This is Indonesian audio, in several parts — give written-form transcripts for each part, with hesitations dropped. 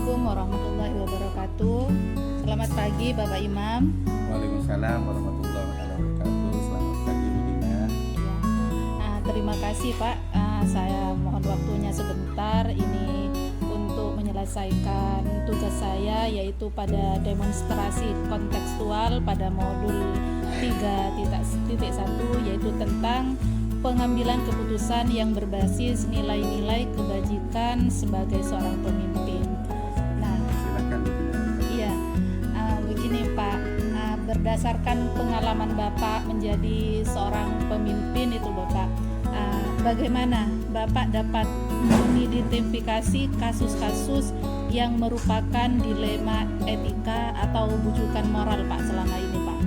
Assalamualaikum warahmatullahi wabarakatuh. Selamat pagi Bapak Imam. Waalaikumsalam warahmatullahi wabarakatuh. Selamat pagi Bu Dina. Ya. Terima kasih Pak. Saya mohon waktunya sebentar ini untuk menyelesaikan tugas saya, yaitu pada demonstrasi kontekstual pada modul 3.1, yaitu tentang pengambilan keputusan yang berbasis nilai-nilai kebajikan sebagai seorang pemimpin. Nah, Silakan Bu Dina. iya, begini Pak, berdasarkan pengalaman Bapak menjadi seorang pemimpin itu Bapak, bagaimana Bapak dapat mengidentifikasi kasus-kasus yang merupakan dilema etika atau bujukan moral Pak selama ini Pak?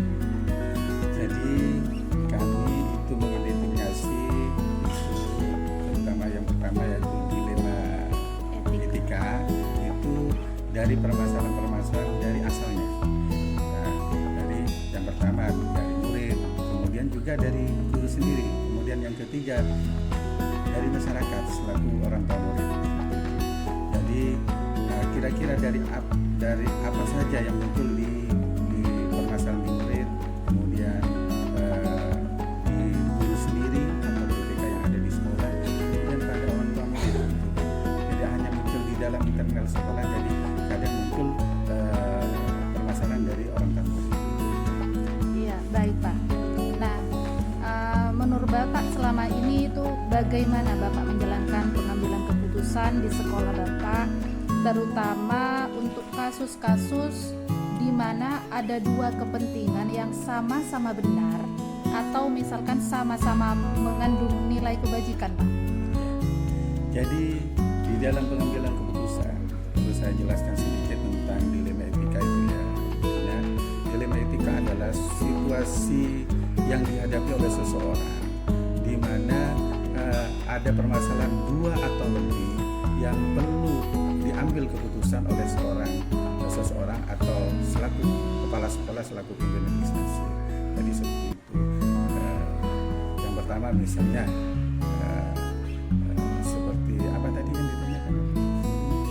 Jadi kami itu mengidentifikasi isu, terutama yang pertama yaitu dilema etika itu dari permasalahan-permasalahan dari asalnya. Nah, dari yang pertama dari murid, kemudian juga dari guru sendiri, kemudian yang ketiga dari masyarakat selaku orang tua murid. Jadi kira-kira dari apa saja yang muncul di permasalahan di murid, kemudian di guru sendiri atau BPK yang ada di sekolah, kemudian pada orang tua murid. Jadi hanya muncul di dalam internal sekolah, jadi kadang muncul permasalahan dari orang tua murid. Iya, baik Pak. Nah, menurut Bapak selama ini itu bagaimana Bapak menjalankan pengambilan keputusan di sekolah Bapak, terutama untuk kasus-kasus di mana ada dua kepentingan yang sama-sama benar atau misalkan sama-sama mengandung nilai kebajikan Pak? Jadi di dalam pengambilan keputusan perlu saya jelaskan sedikit tentang dilema etika itu ya. Nah, dilema etika adalah situasi yang dihadapi oleh seseorang di mana ada permasalahan dua atau lebih yang perlu diambil keputusan oleh seseorang atau selaku kepala sekolah, selaku pimpinan instansi. Jadi seperti itu. Yang pertama misalnya seperti apa tadi yang ditanyakan?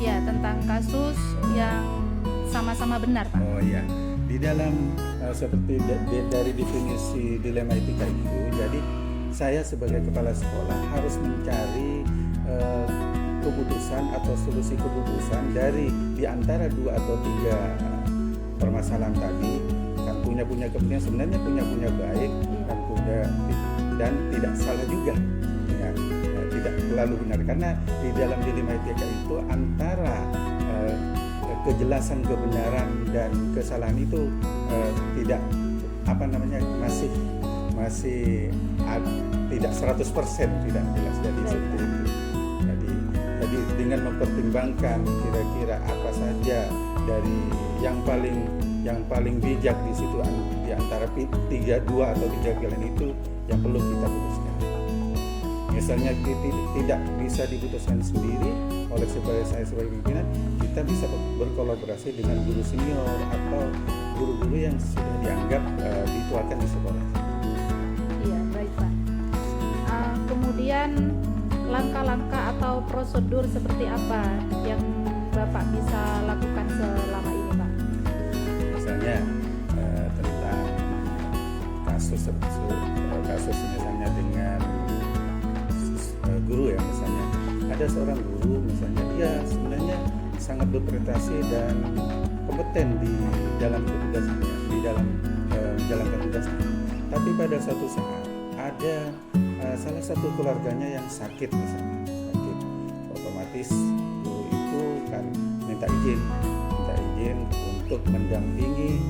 Iya, tentang kasus yang sama-sama benar Pak. Oh iya, di dalam seperti dari definisi dilema etika itu, jadi saya sebagai kepala sekolah harus mencari keputusan atau solusi keputusan dari di antara dua atau tiga permasalahan tadi. Kan punya kepentingan, sebenarnya punya baik dan tidak salah juga ya, tidak terlalu benar, karena di dalam dilema etika itu antara kejelasan kebenaran dan kesalahan itu tidak masih tidak 100% tidak jelas. Jadi seperti itu. Jadi dengan mempertimbangkan kira-kira apa saja dari yang paling bijak di situ di antara dua atau tiga pilihan itu yang perlu kita putuskan. Misalnya tidak bisa diputuskan sendiri oleh saya sebagai pimpinan, kita bisa berkolaborasi dengan guru senior atau guru-guru yang sudah dianggap dituakan di sekolah. Iya, baik Pak. Kemudian langkah-langkah atau prosedur seperti apa yang Bapak bisa lakukan selama ini Pak? Misalnya tentang kasus misalnya dengan guru ya, misalnya ada seorang guru misalnya dia sebenarnya sangat berprestasi dan kompeten di dalam tugasnya, di dalam menjalankan tugasnya, tapi pada suatu saat ada salah satu keluarganya yang sakit misalnya, otomatis guru itu kan minta izin untuk mendampingi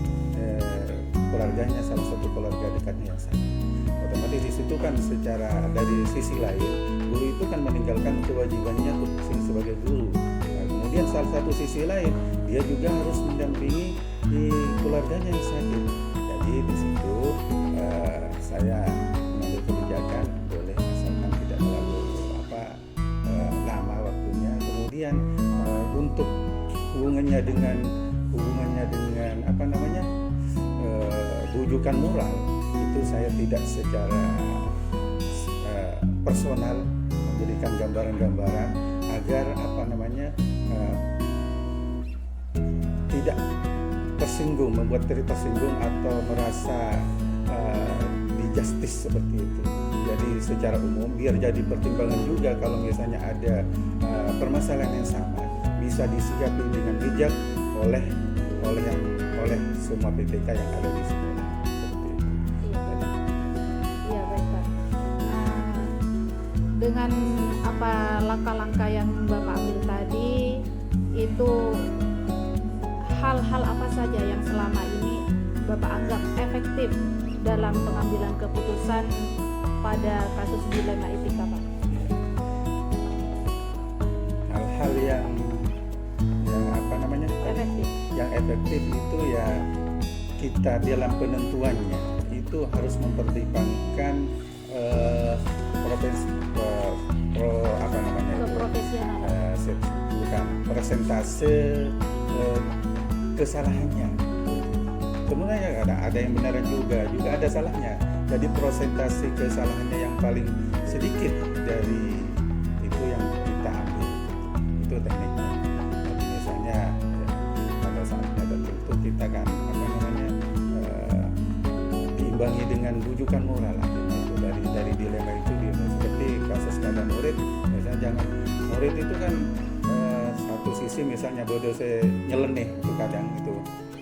keluarganya, salah satu keluarga dekatnya yang sakit. Otomatis di situ kan secara dari sisi lain guru itu kan meninggalkan kewajibannya sebagai guru. Nah, kemudian salah satu sisi lain dia juga harus mendampingi di keluarganya yang sakit. Jadi di situ saya mengambil kebijakan boleh asalkan tidak terlalu lama waktunya. Kemudian untuk hubungannya dengan bujukan moral itu saya tidak secara personal memberikan gambaran-gambaran agar tersinggung, membuat tersinggung atau merasa justice seperti itu. Jadi secara umum biar jadi pertimbangan juga kalau misalnya ada permasalahan yang sama bisa disikapi dengan bijak oleh semua PTK yang ada di sekolah. Seperti itu. Iya baik Pak. Dengan apa langkah-langkah yang Bapak ambil tadi itu hal-hal apa saja yang selama ini Bapak anggap efektif dalam pengambilan keputusan pada kasus dilema etika, Pak? Hal-hal yang apa namanya? Efektif. Yang efektif itu ya kita dalam penentuannya itu harus mempertimbangkan Keprofesionalan. Bukan persentase kesalahannya. Sebenarnya ada yang benaran juga ada salahnya. Jadi persentase kesalahannya yang paling sedikit dari itu yang kita ambil. Itu tekniknya. Jadi misalnya pada saatnya tertentu kita kan diimbangi dengan rujukan moral. Itu dari dilema itu seperti kasus pada murid. Misalnya jangan murid itu kan satu sisi misalnya bodoh saya nyeleneh itu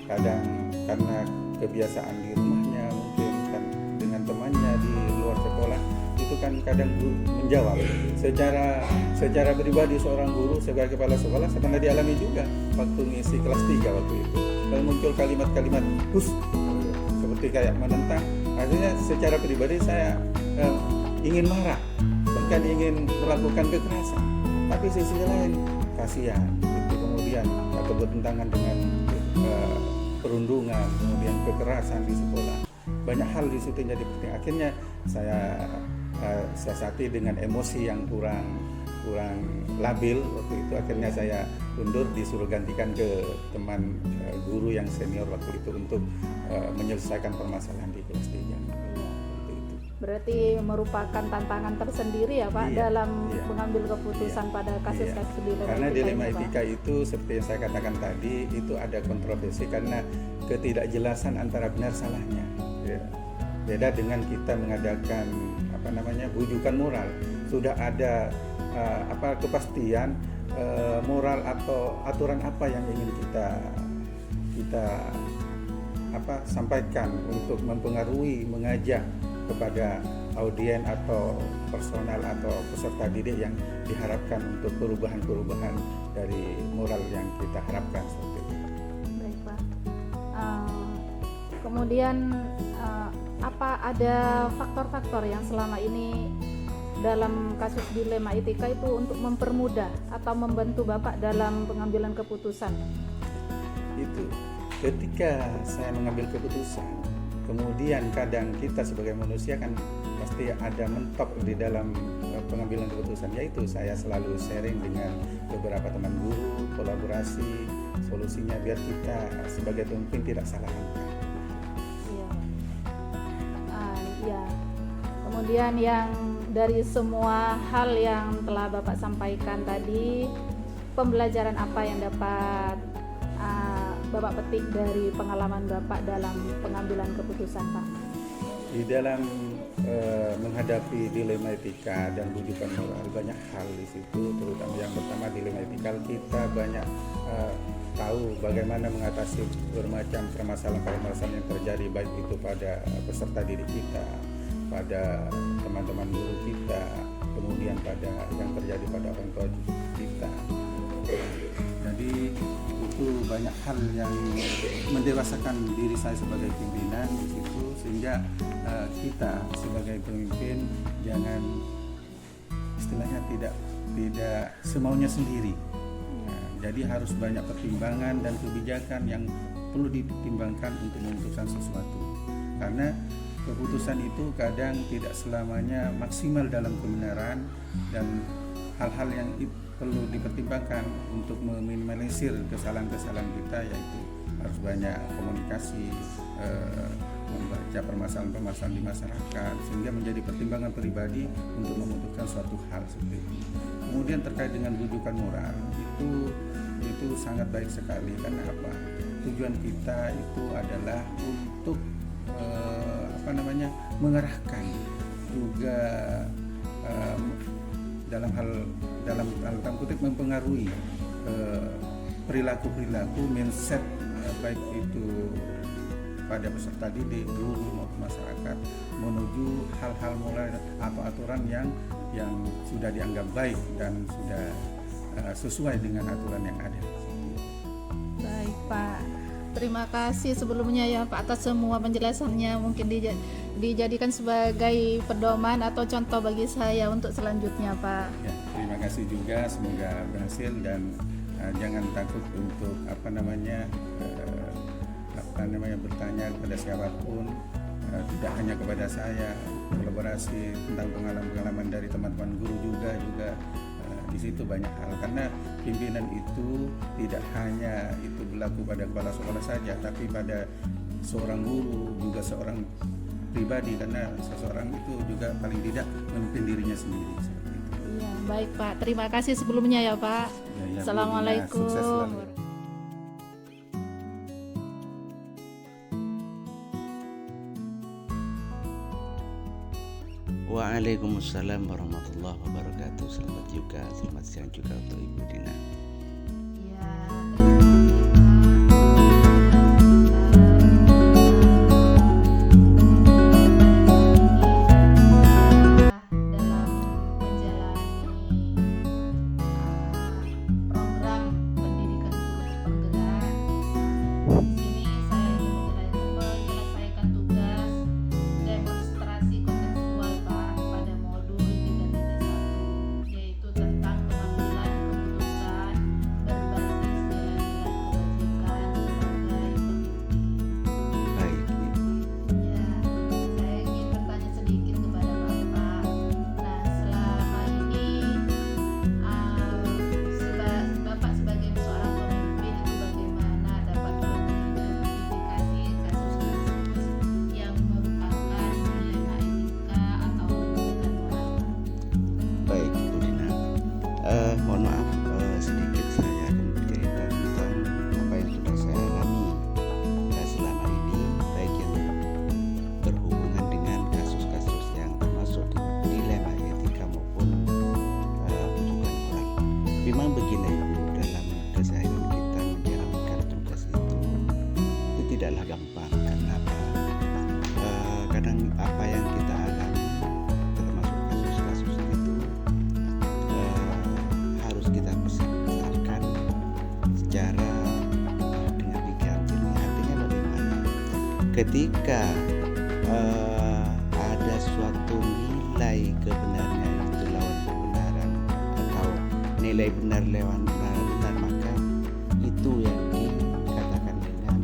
kadang karena kebiasaan di rumahnya mungkin kan dengan temannya di luar sekolah itu kan kadang menjawab secara pribadi seorang guru sebagai kepala sekolah saya pernah dialami juga waktu ngisi kelas 3 waktu itu kalau muncul kalimat-kalimat seperti kayak menentang akhirnya secara pribadi saya ingin marah bahkan ingin melakukan kekerasan tapi sisi lain kasihan itu kemudian atau bertentangan dengan perundungan, kemudian kekerasan di sekolah. Banyak hal di situ jadi penting. Akhirnya saya siasati dengan emosi yang kurang labil waktu itu. Akhirnya saya undur disuruh gantikan ke teman guru yang senior waktu itu untuk menyelesaikan permasalahan di kelas 3. Berarti merupakan tantangan tersendiri ya Pak dalam mengambil keputusan pada kasus-kasus dilema karena etika dilema ini, etika itu seperti yang saya katakan tadi itu ada kontroversi karena ketidakjelasan antara benar salahnya beda dengan kita mengadakan bujukan moral sudah ada kepastian moral atau aturan apa yang ingin kita sampaikan untuk mempengaruhi mengajak kepada audien atau personal atau peserta didik yang diharapkan untuk perubahan-perubahan dari moral yang kita harapkan seperti itu. Baik Pak. Kemudian apa ada faktor-faktor yang selama ini dalam kasus dilema etika itu untuk mempermudah atau membantu Bapak dalam pengambilan keputusan? Itu ketika saya mengambil keputusan kemudian kadang kita sebagai manusia kan pasti ada mentok di dalam pengambilan keputusan yaitu saya selalu sharing dengan beberapa teman guru kolaborasi solusinya biar kita sebagai pemimpin tidak salah langkah. Iya. Kemudian yang dari semua hal yang telah Bapak sampaikan tadi pembelajaran apa yang dapat Bapak petik dari pengalaman Bapak dalam pengambilan keputusan, Pak? Di dalam menghadapi dilema etika dan bujukan moral banyak hal di situ, terutama yang pertama dilema etika kita banyak tahu bagaimana mengatasi bermacam permasalahan yang terjadi baik itu pada peserta didik kita, pada teman-teman guru kita, kemudian pada yang terjadi pada orang tua kita. Jadi itu banyak hal yang mendewasakan diri saya sebagai pimpinan di situ sehingga kita sebagai pemimpin jangan istilahnya tidak semaunya sendiri. Jadi harus banyak pertimbangan dan kebijakan yang perlu dipertimbangkan untuk memutuskan sesuatu. Karena keputusan itu kadang tidak selamanya maksimal dalam kebenaran dan hal-hal yang perlu dipertimbangkan untuk meminimalisir kesalahan-kesalahan kita yaitu harus banyak komunikasi, membaca permasalahan-permasalahan di masyarakat sehingga menjadi pertimbangan pribadi untuk memutuskan suatu hal seperti itu. Kemudian terkait dengan rujukan moral itu sangat baik sekali karena apa? tujuan kita itu adalah untuk mengerahkan juga dalam tanda kutip mempengaruhi perilaku mindset baik itu pada peserta didik, guru maupun masyarakat menuju hal-hal mulai atau aturan yang sudah dianggap baik dan sudah sesuai dengan aturan yang ada. Baik Pak, terima kasih sebelumnya ya Pak atas semua penjelasannya, mungkin dijadikan sebagai pedoman atau contoh bagi saya untuk selanjutnya Pak. Ya, terima kasih juga, semoga berhasil dan jangan takut untuk bertanya kepada siapapun, tidak hanya kepada saya, kolaborasi tentang pengalaman dari teman-teman guru juga di situ banyak hal, karena pimpinan itu tidak hanya itu berlaku pada kepala sekolah saja, tapi pada seorang guru juga seorang pribadi, karena seseorang itu juga paling tidak memimpin dirinya sendiri seperti itu. Iya, baik Pak, terima kasih sebelumnya ya Pak. Ya, Assalamualaikum. sukses selalu. Waalaikumsalam warahmatullahi wabarakatuh. Selamat siang juga untuk Ibu Dina. Iya, dalam menjalani program pendidikan guru penggerak. Di sini saya ingin menyelesaikan tugas demonstrasi kontekstual Pak pada modul 3.1, yaitu tentang pengambilan keputusan berbasis nilai-nilai kebajikan sebagai pemimpin. Baik, Ibu. Ya, saya ingin bertanya sedikit kepada Bapak. Nah, selama ini Bapak sebagai seorang pemimpin itu bagaimana dapat mengidentifikasi kasus-kasus yang merupakan dilema etika atau hubungan moral? Baik, Ibu Dina. Mohon maaf, sedikit saya akan bercerita tentang apa yang sudah saya alami selama ini, baik yang berhubungan dengan kasus-kasus yang termasuk dilema etika maupun hubungan moral. Memang begini Ibu, dalam keseharian kita menjalankan tugas itu tidaklah gampang. Karena apa? Kadang apa yang kita alami termasuk kasus-kasus itu harus kita besarkan secara dengan pikiran jernih. Artinya bagaimana? Ketika ada suatu nilai kebenaran itu lawan kebenaran, atau nilai benar lawan benar, maka itu yang dikatakan dengan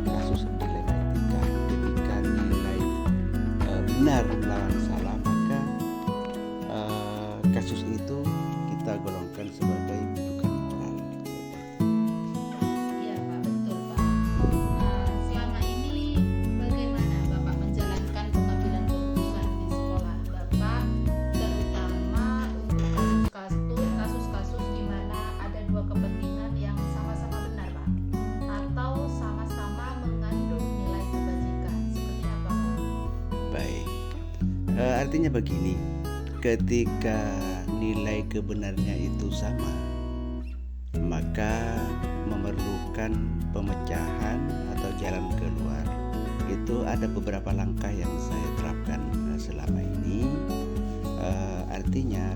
kasus dilema etika. Ketika nilai benar lawan salah, maka kasus itu kita golongkan sebagai bukan moral. Iya Pak, betul Pak. Selama ini bagaimana Bapak menjalankan pengambilan keputusan di sekolah Bapak, terutama untuk kasus-kasus di mana ada dua kepentingan yang sama-sama benar Pak, atau sama-sama mengandung nilai kebajikan, seperti apa Pak? Baik, artinya begini, ketika nilai kebenarnya itu sama, maka memerlukan pemecahan atau jalan keluar. Itu ada beberapa langkah yang saya terapkan selama ini. Artinya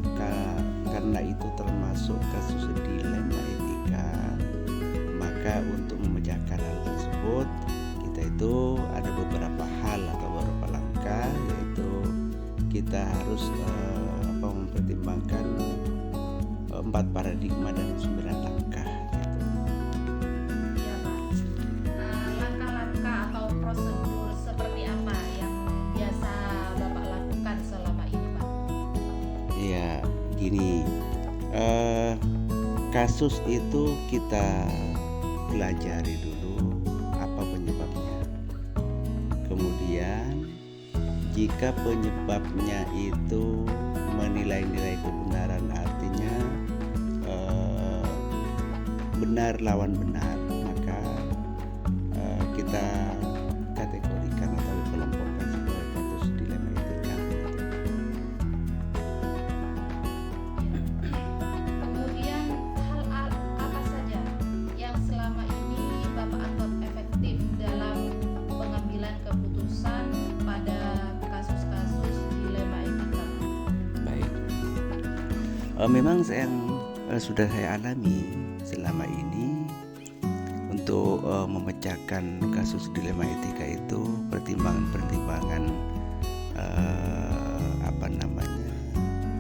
karena itu termasuk kasus dilema etika, maka untuk memecahkan hal tersebut kita itu ada beberapa hal atau beberapa langkah, yaitu kita harus mempertimbangkan 4 paradigma dan 9 langkah gitu. Iya Pak. Langkah-langkah atau prosedur seperti apa yang biasa Bapak lakukan selama ini Pak? Ya gini, kasus itu kita pelajari dulu apa penyebabnya. Kemudian jika penyebabnya itu menilai-nilai kebenaran, artinya benar lawan benar, maka kita kategorikan atau kelompokkan sebagai kasus dilema etika. Kemudian hal apa saja yang selama ini Bapak anggap efektif dalam pengambilan keputusan pada kasus-kasus dilema etika? Baik, memang yang sudah saya alami selama ini untuk memecahkan kasus dilema etika itu pertimbangan-pertimbangan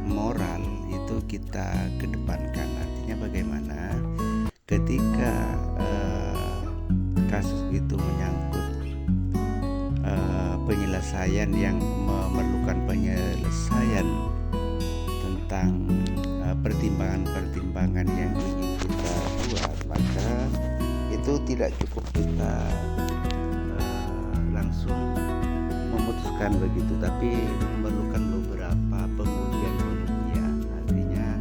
moral itu kita kedepankan. Artinya bagaimana ketika kasus itu menyangkut penyelesaian yang memerlukan penyelesaian tentang pertimbangan-pertimbangan yang ingin kita buat, maka itu tidak cukup kita langsung memutuskan begitu, tapi memerlukan beberapa pengujian. Artinya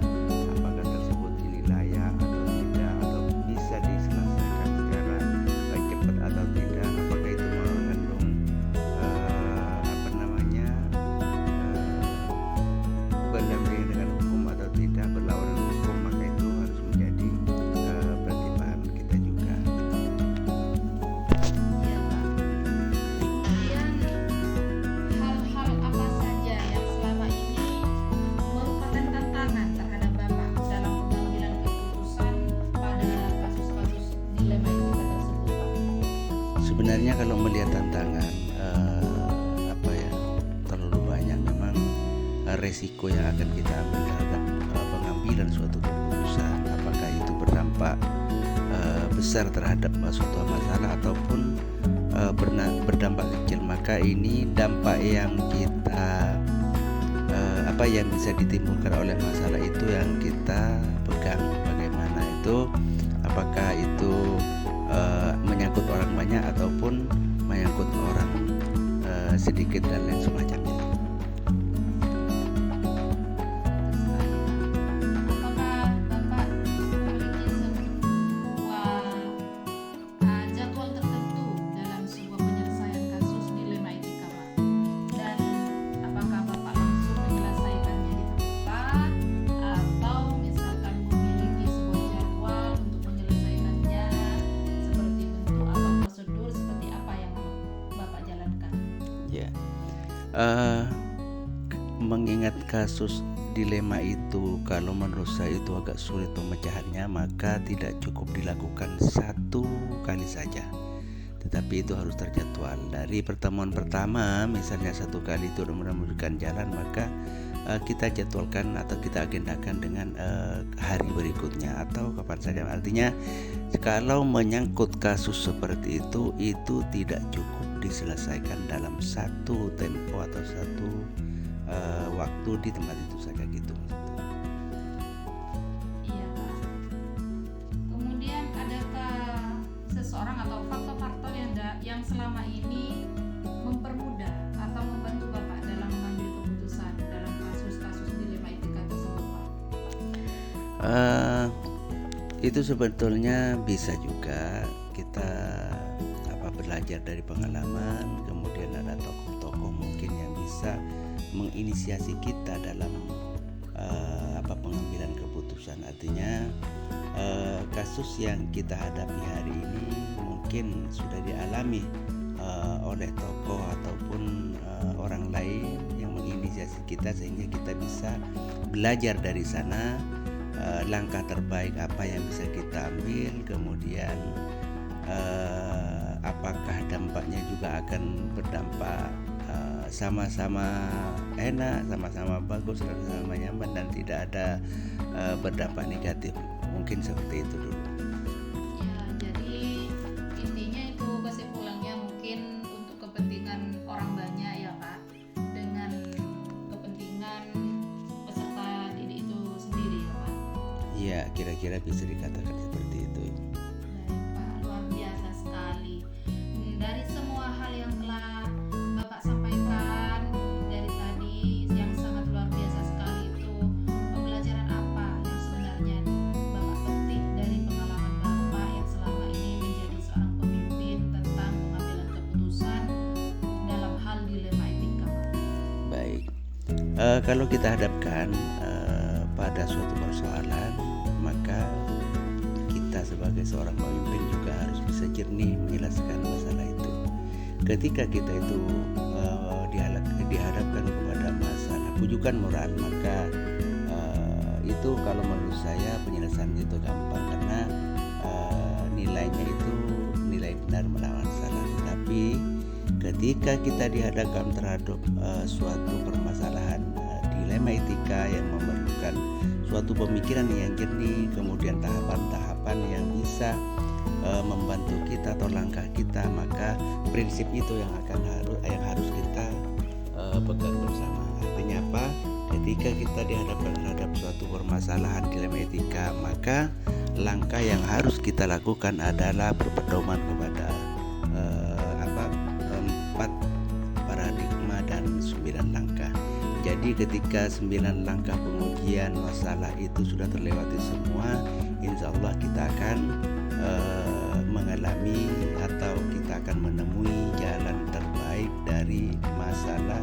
apakah tersebut ini layak atau tidak, atau bisa diselesaikan secara cepat atau tidak, apakah itu mengandung berdampingan dengan hukum atau tidak, berlawanan hukum, maka itu harus menjadi pertimbangan kita juga. Ya, Pak. Kemudian hal-hal apa saja yang selama ini merupakan tantangan terhadap Bapak dalam pengambilan keputusan pada kasus-kasus dilema etika tersebut, Pak? Sebenarnya kalau melihat tantangan terlalu banyak, memang resiko yang akan kita ambil terhadap pengambilan suatu keputusan, apakah itu berdampak besar terhadap suatu masalah ataupun berdampak kecil, maka ini dampak yang kita yang bisa ditimbulkan oleh masalah itu yang kita pegang. Bagaimana itu, apakah itu menyangkut orang banyak ataupun menyangkut orang sedikit dan lain semacamnya. Apakah Bapak memiliki sebuah jadwal tertentu dalam sebuah penyelesaian kasus dilema etika, Pak? Dan apakah Bapak langsung menyelesaikannya di tempat atau misalkan memiliki sebuah jadwal untuk menyelesaikannya, seperti bentuk atau prosedur seperti apa yang Bapak jalankan? Ya, mengingat kasus dilema itu, kalau menurut saya itu agak sulit pemecahannya, maka tidak cukup dilakukan satu kali saja, tetapi itu harus terjadwal. Dari pertemuan pertama, misalnya satu kali itu sudah menunjukkan jalan, maka kita jadwalkan atau kita agendakan dengan hari berikutnya atau kapan saja. Artinya kalau menyangkut kasus seperti itu tidak cukup diselesaikan dalam satu tempo atau satu waktu di tempat itu saja gitu. Iya, Pak. Kemudian adakah seseorang atau faktor-faktor yang selama ini mempermudah atau membantu Bapak dalam mengambil keputusan dalam kasus-kasus dilema etika tersebut, Pak? Itu sebetulnya bisa juga kita belajar dari pengalaman, kemudian ada tokoh-tokoh mungkin yang bisa menginisiasi kita dalam pengambilan keputusan. Artinya kasus yang kita hadapi hari ini mungkin sudah dialami oleh tokoh ataupun orang lain yang menginisiasi kita, sehingga kita bisa belajar dari sana langkah terbaik apa yang bisa kita ambil, kemudian apakah dampaknya juga akan berdampak sama-sama enak, sama-sama bagus, sama-sama nyaman, dan tidak ada berdampak negatif. Mungkin seperti itu dulu. Ya, jadi intinya itu kesimpulannya mungkin untuk kepentingan orang banyak ya, Pak, dengan kepentingan peserta didik itu sendiri ya, Pak. Iya, kira-kira bisa dikatakan seperti itu. Baik, Pak, luar biasa sekali. Dari semua hal yang telah Bapak sampaikan dari tadi, yang sangat luar biasa sekali itu, pembelajaran apa yang sebenarnya Bapak petik dari pengalaman Bapak yang selama ini menjadi seorang pemimpin tentang pengambilan Kalau kita hadapkan pada suatu persoalan, maka kita sebagai seorang pemimpin juga harus bisa jernih menjelaskan masalah itu. Ketika kita itu dihadapkan kepada masalah pujukan moral, maka itu kalau menurut saya penyelesaiannya itu gampang, karena nilainya itu nilai benar melawan salah. Tapi ketika kita dihadapkan terhadap suatu permasalahan dilema etika yang memerlukan suatu pemikiran yang jernih, kemudian tahapan-tahapan yang bisa membantu kita atau langkah kita, maka prinsip itu yang harus kita pegang bersama. Artinya apa? Ketika kita dihadapkan terhadap suatu permasalahan dilema etika, maka langkah yang harus kita lakukan adalah berpedoman kepada 4 paradigma dan 9 langkah. Jadi ketika 9 langkah pengujian masalah itu sudah terlewati semua, insya Allah kita akan mengalami atau kita akan menemui jalan terbaik dari masalah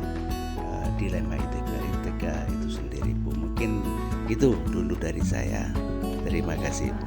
dilema etika itu sendiri, Bu. Mungkin itu dulu dari saya. Terima kasih, Bu.